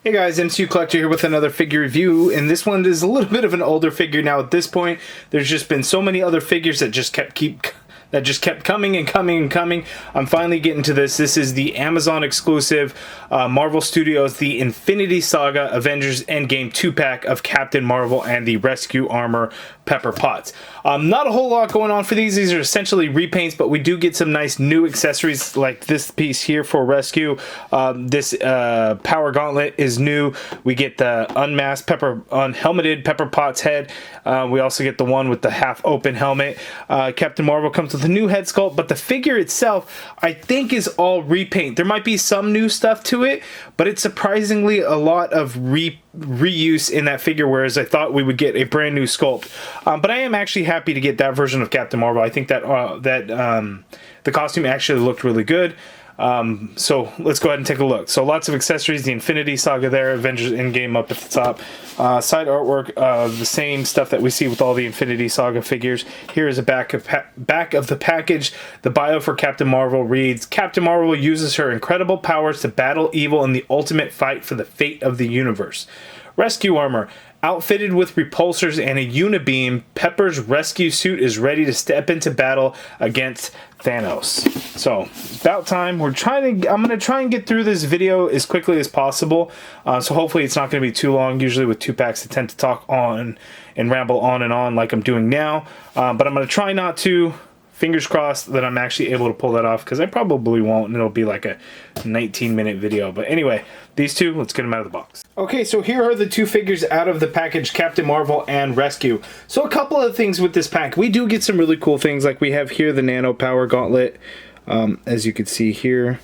Hey guys, MCU Collector here with another figure review, and this one is a little bit of an older figure now. At this point, there's just been so many other figures that just kept coming and coming and coming. I'm finally getting to this. This is the Amazon exclusive Marvel Studios, the Infinity Saga Avengers Endgame 2-pack of Captain Marvel and the Rescue Armor Pepper Potts. Not a whole lot going on for these. These are essentially repaints, but we do get some nice new accessories like this piece here for Rescue. This Power Gauntlet is new. We get the unmasked unhelmeted Pepper Potts head. We also get the one with the half-open helmet. Captain Marvel comes with a new head sculpt, but the figure itself, I think, is all repaint. There might be some new stuff to it, but it's surprisingly a lot of reuse in that figure, whereas I thought we would get a brand new sculpt. But I am actually happy to get that version of Captain Marvel. I think that the costume actually looked really good. So let's go ahead and take a look. So lots of accessories, the Infinity Saga there, Avengers Endgame up at the top. Side artwork, the same stuff that we see with all the Infinity Saga figures. Here is a back of the package. The bio for Captain Marvel reads, Captain Marvel uses her incredible powers to battle evil in the ultimate fight for the fate of the universe. Rescue armor. Outfitted with repulsors and a Unibeam, Pepper's rescue suit is ready to step into battle against Thanos. So, it's about time. I'm going to try and get through this video as quickly as possible. So hopefully it's not going to be too long. Usually with 2-packs I tend to talk on and ramble on and on like I'm doing now. But I'm going to try not to. Fingers crossed that I'm actually able to pull that off, because I probably won't, and it'll be like a 19-minute video. But anyway, these two, let's get them out of the box. Okay, so here are the two figures out of the package, Captain Marvel and Rescue. So a couple of things with this pack. We do get some really cool things, like we have here the Nano Power Gauntlet, as you can see here.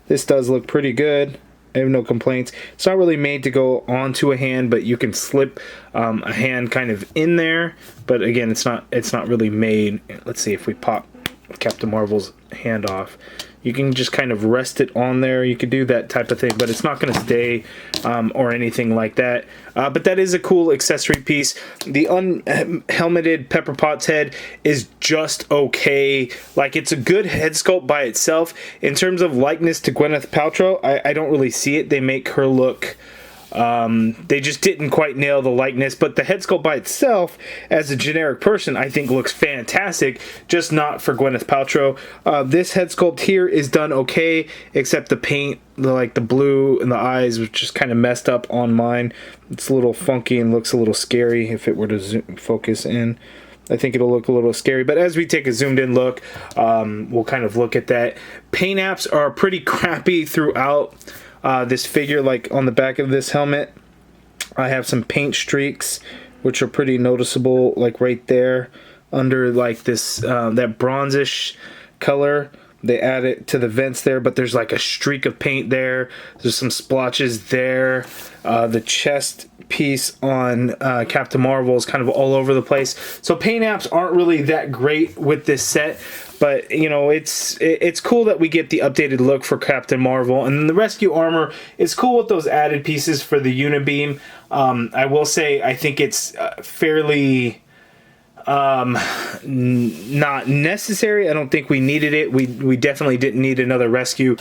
This does look pretty good. I have no complaints. It's not really made to go onto a hand, but you can slip a hand kind of in there. But again, it's not really made. Let's see if we pop Captain Marvel's hand off. You can just kind of rest it on there. You could do that type of thing, but it's not going to stay or anything like that. But that is a cool accessory piece. The unhelmeted Pepper Potts head is just okay. Like, it's a good head sculpt by itself. In terms of likeness to Gwyneth Paltrow, I don't really see it. They make her look... they just didn't quite nail the likeness, but the head sculpt by itself, as a generic person, I think looks fantastic, just not for Gwyneth Paltrow. This head sculpt here is done okay, except the paint, like the blue in the eyes, was just kind of messed up on mine. It's a little funky and looks a little scary if it were to focus in. I think it'll look a little scary, but as we take a zoomed in look, we'll kind of look at that. Paint apps are pretty crappy throughout this figure. Like on the back of this helmet, I have some paint streaks which are pretty noticeable, like right there under like this that bronzish color. They add it to the vents there, but there's like a streak of paint there. There's some splotches there. The chest piece on Captain Marvel is kind of all over the place. So paint apps aren't really that great with this set. But, you know, it's cool that we get the updated look for Captain Marvel. And then the Rescue Armor is cool with those added pieces for the Unibeam. I will say I think it's fairly not necessary. I don't think we needed it. We definitely didn't need another Rescue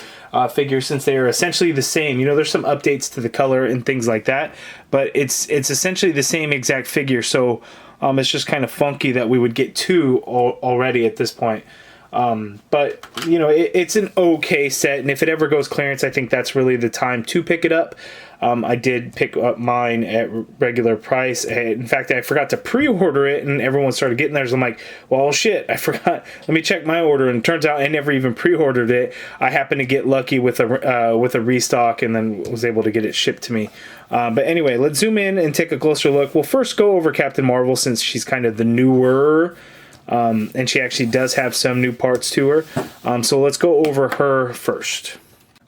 figure, since they are essentially the same. You know, there's some updates to the color and things like that, but it's essentially the same exact figure. So it's just kind of funky that we would get two already at this point. But, you know, it's an okay set, and if it ever goes clearance, I think that's really the time to pick it up. I did pick up mine at regular price. In fact, I forgot to pre-order it, and everyone started getting theirs. I'm like, well, shit, I forgot. Let me check my order, and it turns out I never even pre-ordered it. I happened to get lucky with a restock, and then was able to get it shipped to me. But anyway, let's zoom in and take a closer look. We'll first go over Captain Marvel, since she's kind of the newer, and she actually does have some new parts to her. So let's go over her first.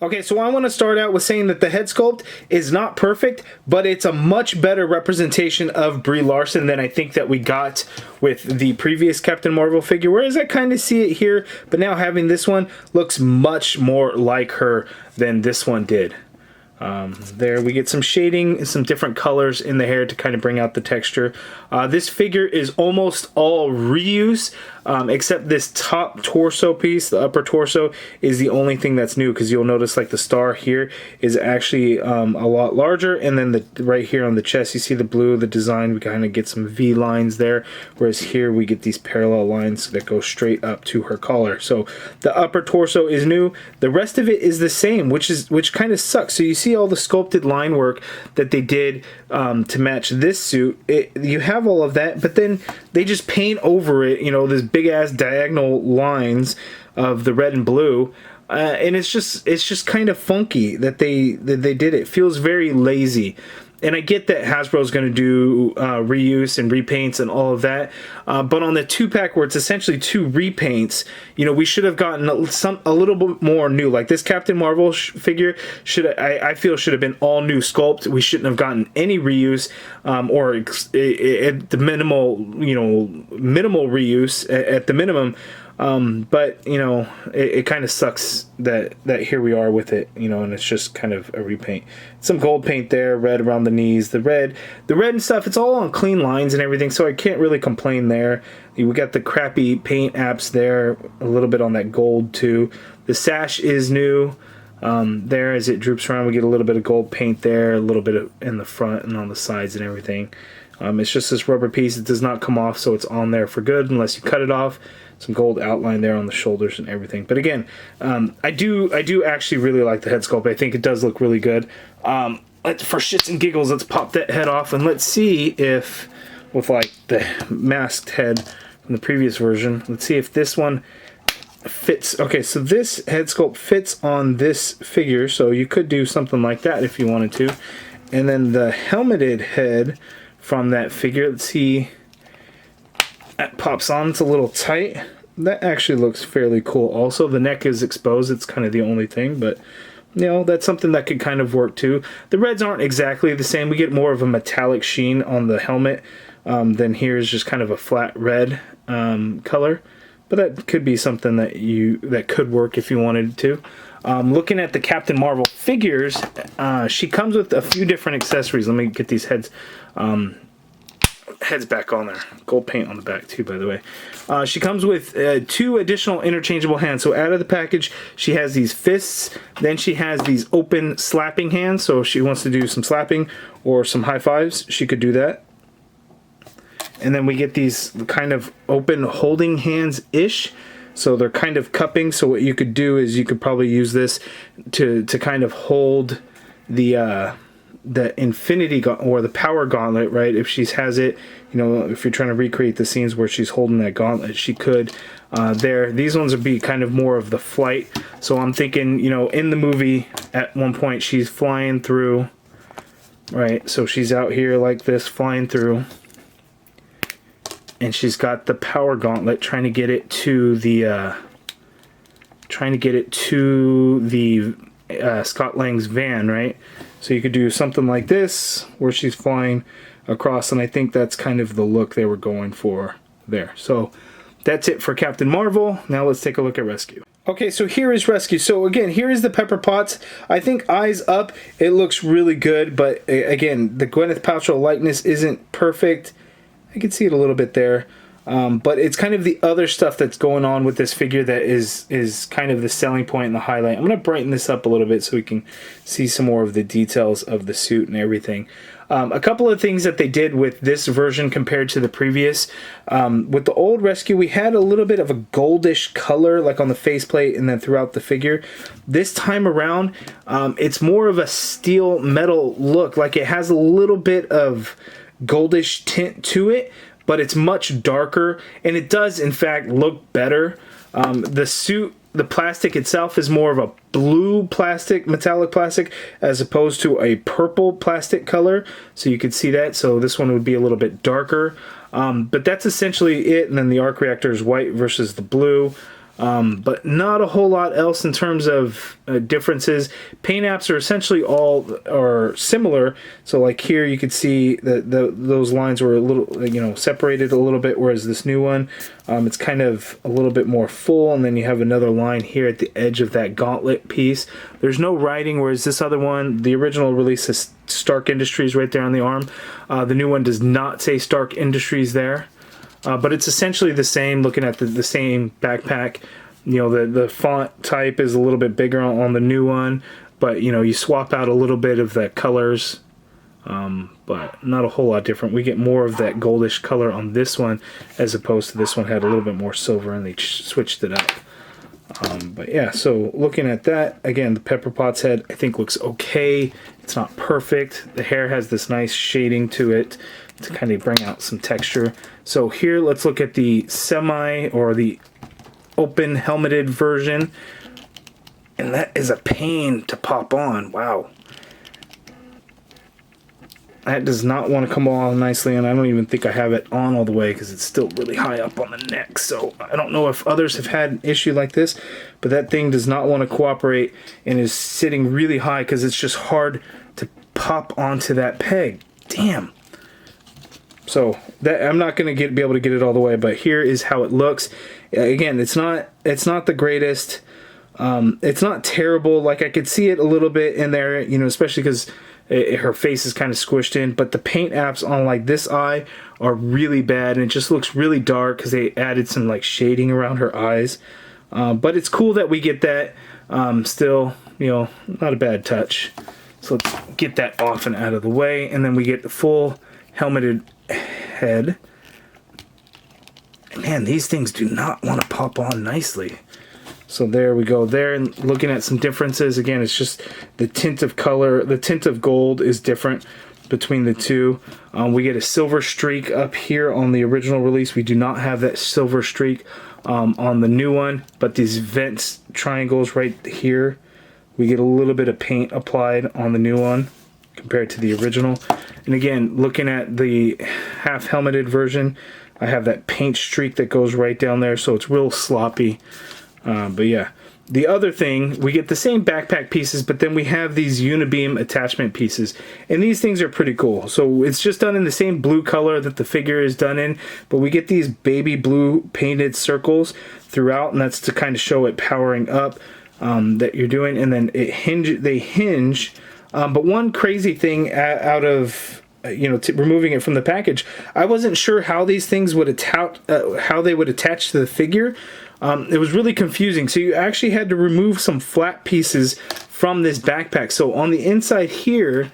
Okay, so I want to start out with saying that the head sculpt is not perfect, but it's a much better representation of Brie Larson than I think that we got with the previous Captain Marvel figure, whereas I kind of see it here, but now having this one looks much more like her than this one did. There we get some shading, some different colors in the hair to kind of bring out the texture. This figure is almost all reuse, except this top torso piece, the upper torso, is the only thing that's new, because you'll notice like the star here is actually a lot larger, and then right here on the chest you see the blue, the design, we kind of get some V lines there, whereas here we get these parallel lines that go straight up to her collar. So the upper torso is new, the rest of it is the same, which kind of sucks. So you see all the sculpted line work that they did to match this suit. You have all of that, but then they just paint over it, you know, this big ass diagonal lines of the red and blue, and it's just kind of funky that they did it. It feels very lazy. And I get that Hasbro's going to do reuse and repaints and all of that, but on the 2-pack where it's essentially 2 repaints, you know, we should have gotten a little bit more new. Like this Captain Marvel figure I feel should have been all new sculpt. We shouldn't have gotten any reuse, or at the minimal reuse at the minimum. But you know, it kind of sucks that here we are with it, you know, and it's just kind of a repaint. Some gold paint there, red around the knees, the red and stuff. It's all on clean lines and everything, so I can't really complain there. We got the crappy paint apps there, a little bit on that gold too. The sash is new. There, as it droops around, we get a little bit of gold paint there, a little bit in the front and on the sides and everything. It's just this rubber piece. It does not come off, so it's on there for good unless you cut it off. Some gold outline there on the shoulders and everything. But again, I do actually really like the head sculpt. I think it does look really good. For shits and giggles, let's pop that head off and let's see if, with like the masked head from the previous version, let's see if this one fits. Okay, so this head sculpt fits on this figure, so you could do something like that if you wanted to. And then the helmeted head from that figure, let's see, that pops on. It's a little tight. That actually looks fairly cool. Also, the neck is exposed. It's kind of the only thing, but you know, that's something that could kind of work too. The reds aren't exactly the same. We get more of a metallic sheen on the helmet than here is just kind of a flat red color. But that could be something that could work if you wanted to. Looking at the Captain Marvel figures, she comes with a few different accessories. Let me get these heads back on there. Gold paint on the back too, by the way. She comes with 2 additional interchangeable hands. So out of the package, she has these fists. Then she has these open slapping hands. So if she wants to do some slapping or some high fives, she could do that. And then we get these kind of open holding hands-ish. So they're kind of cupping. So what you could do is you could probably use this to kind of hold the Infinity or the Power Gauntlet, right? If she has it, you know, if you're trying to recreate the scenes where she's holding that gauntlet, she could. There, these ones would be kind of more of the flight. So I'm thinking, you know, in the movie, at one point she's flying through, right? So she's out here like this, flying through. And she's got the Power Gauntlet, trying to get it to the Scott Lang's van, right? So you could do something like this, where she's flying across, and I think that's kind of the look they were going for there. So that's it for Captain Marvel. Now let's take a look at Rescue. Okay, so here is Rescue. So again, here is the Pepper Potts. I think eyes up, it looks really good, but again, the Gwyneth Paltrow likeness isn't perfect. I can see it a little bit there. But it's kind of the other stuff that's going on with this figure that is kind of the selling point and the highlight. I'm going to brighten this up a little bit so we can see some more of the details of the suit and everything. A couple of things that they did with this version compared to the previous. With the old Rescue, we had a little bit of a goldish color, like on the faceplate and then throughout the figure. This time around, it's more of a steel metal look. Like it has a little bit of goldish tint to it, but it's much darker, and it does in fact look better. The suit, the plastic itself is more of a blue plastic, metallic plastic, as opposed to a purple plastic color, so you could see that. So this one would be a little bit darker, but that's essentially it. And then the arc reactor is white versus the blue. but not a whole lot else in terms of differences. Paint apps are essentially all are similar. So like here you could see that those lines were a little, you know, separated a little bit, whereas this new one, it's kind of a little bit more full, and then you have another line here at the edge of that gauntlet piece. There's no writing, whereas this other one, the original release is Stark Industries right there on the arm. The new one does not say Stark Industries there. But it's essentially the same, looking at the same backpack. You know, the font type is a little bit bigger on the new one, but, you know, you swap out a little bit of the colors, but not a whole lot different. We get more of that goldish color on this one, as opposed to this one had a little bit more silver, and they switched it up. But yeah, so looking at that, again, the Pepper Potts head I think looks okay. It's not perfect. The hair has this nice shading to it to kind of bring out some texture. So here, let's look at the semi or the open helmeted version. And that is a pain to pop on. Wow. That does not want to come on nicely, and I don't even think I have it on all the way because it's still really high up on the neck. So I don't know if others have had an issue like this, but that thing does not want to cooperate and is sitting really high because it's just hard to pop onto that peg. Damn. So that I'm not going to be able to get it all the way, but here is how it looks. Again, it's not the greatest. It's not terrible. Like, I could see it a little bit in there, you know, especially because her face is kind of squished in, but the paint apps on like this eye are really bad, and it just looks really dark because they added some like shading around her eyes. But it's cool that we get that. Still, you know, not a bad touch. So let's get that off and out of the way, and then we get the full helmeted head. Man, these things do not want to pop on nicely. So there we go there, and looking at some differences. Again, it's just the tint of color, the tint of gold is different between the two. We get a silver streak up here on the original release. We do not have that silver streak on the new one, but these vents triangles right here, we get a little bit of paint applied on the new one compared to the original. And again, looking at the half helmeted version, I have that paint streak that goes right down there, so it's real sloppy. But yeah, the other thing, we get the same backpack pieces, but then we have these Unibeam attachment pieces, and these things are pretty cool. So it's just done in the same blue color that the figure is done in, but we get these baby blue painted circles throughout, and that's to kind of show it powering up that you're doing, and then they hinge. But one crazy thing out of removing it from the package, I wasn't sure how these things would how they would attach to the figure. It was really confusing. So you actually had to remove some flat pieces from this backpack. So on the inside here,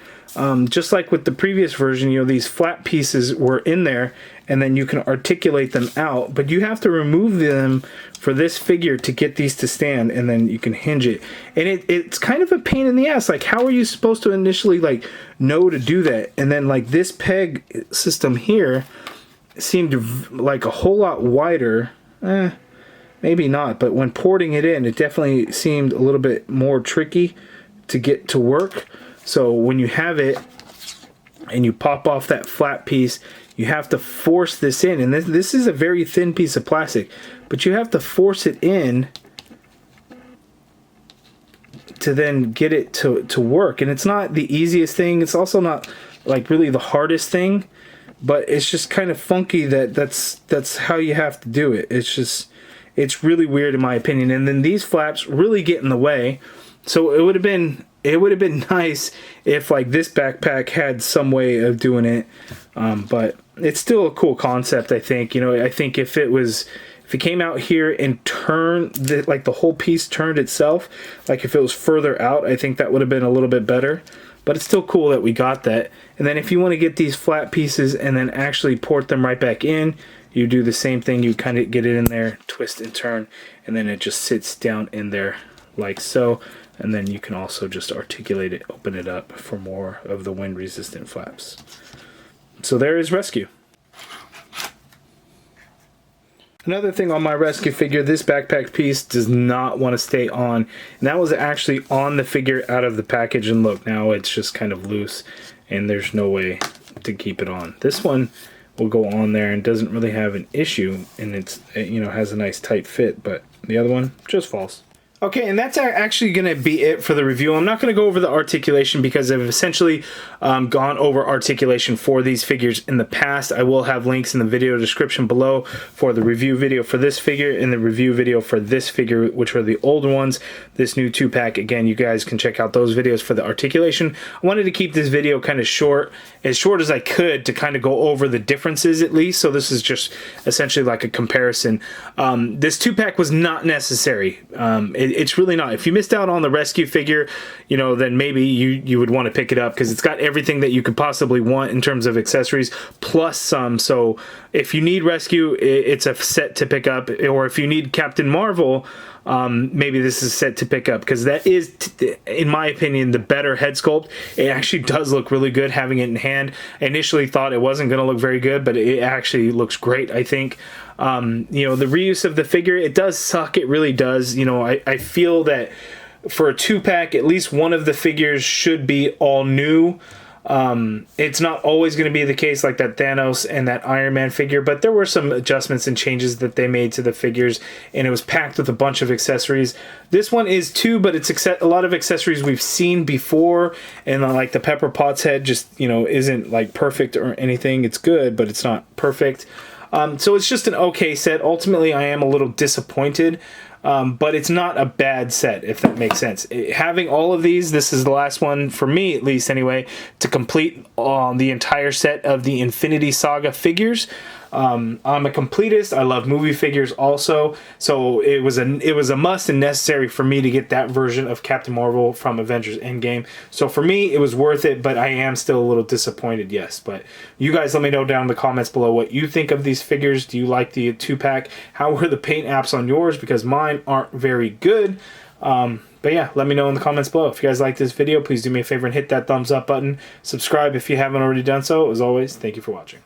just like with the previous version, you know, these flat pieces were in there, and then you can articulate them out, but you have to remove them for this figure to get these to stand, and then you can hinge it. And it's kind of a pain in the ass. Like, how are you supposed to initially like know to do that? And then like this peg system here seemed like a whole lot wider. Maybe not, but when porting it in, it definitely seemed a little bit more tricky to get to work. So when you have it and you pop off that flat piece, you have to force this in. And this is a very thin piece of plastic, but you have to force it in to then get it to work. And it's not the easiest thing. It's also not like really the hardest thing, but it's just kind of funky that's how you have to do it. It's really weird in my opinion. And then these flaps really get in the way. So it would have been nice if like this backpack had some way of doing it. But it's still a cool concept, I think. You know, I think if it came out here and turned the whole piece turned itself, like if it was further out, I think that would have been a little bit better. But it's still cool that we got that. And then if you want to get these flat pieces and then actually port them right back in, you do the same thing. You kind of get it in there, twist and turn, and then it just sits down in there like so. And then you can also just articulate it, open it up for more of the wind resistant flaps. So there is Rescue. Another thing on my Rescue figure, this backpack piece does not want to stay on. And that was actually on the figure out of the package, and look, now it's just kind of loose and there's no way to keep it on. This one will go on there and doesn't really have an issue, and it's, you know, has a nice tight fit, but The other one, just false. Okay, and that's actually going to be it for the review. I'm not going to go over the articulation because I've essentially gone over articulation for these figures in the past. I will have links in the video description below for the review video for this figure and the review video for this figure, which are the older ones. This new 2-pack, again, you guys can check out those videos for the articulation. I wanted to keep this video kind of short as I could, to kind of go over the differences at least. So this is just essentially like a comparison. This 2-pack was not necessary. It's really not. If you missed out on the rescue figure, you know, then maybe you would want to pick it up, because it's got everything that you could possibly want in terms of accessories plus some. So if you need rescue, it's a set to pick up. Or if you need Captain Marvel, maybe this is a set to pick up, because that is, in my opinion, the better head sculpt. It actually does look really good having it in hand. I initially thought it wasn't going to look very good, but it actually looks great, I think. You know, the reuse of the figure, it does suck. It really does. You know, I feel that for a 2-pack, at least one of the figures should be all new. It's not always going to be the case, like that Thanos and that Iron Man figure, but there were some adjustments and changes that they made to the figures, and it was packed with a bunch of accessories. This one is too, but it's a lot of accessories we've seen before, and like the Pepper Potts head just, you know, isn't like perfect or anything. It's good, but it's not perfect. So it's just an okay set. Ultimately, I am a little disappointed, but it's not a bad set, if that makes sense. Having all of these, this is the last one, for me at least anyway, to complete the entire set of the Infinity Saga figures. I'm a completist. I love movie figures also, so it was a must and necessary for me to get that version of Captain Marvel from Avengers Endgame. So for me, it was worth it, but I am still a little disappointed, yes. But you guys let me know down in the comments below what you think of these figures. Do you like the 2-pack? How were the paint apps on yours? Because mine aren't very good. But yeah, let me know in the comments below. If you guys like this video, please do me a favor and hit that thumbs up button. Subscribe if you haven't already done so. As always, thank you for watching.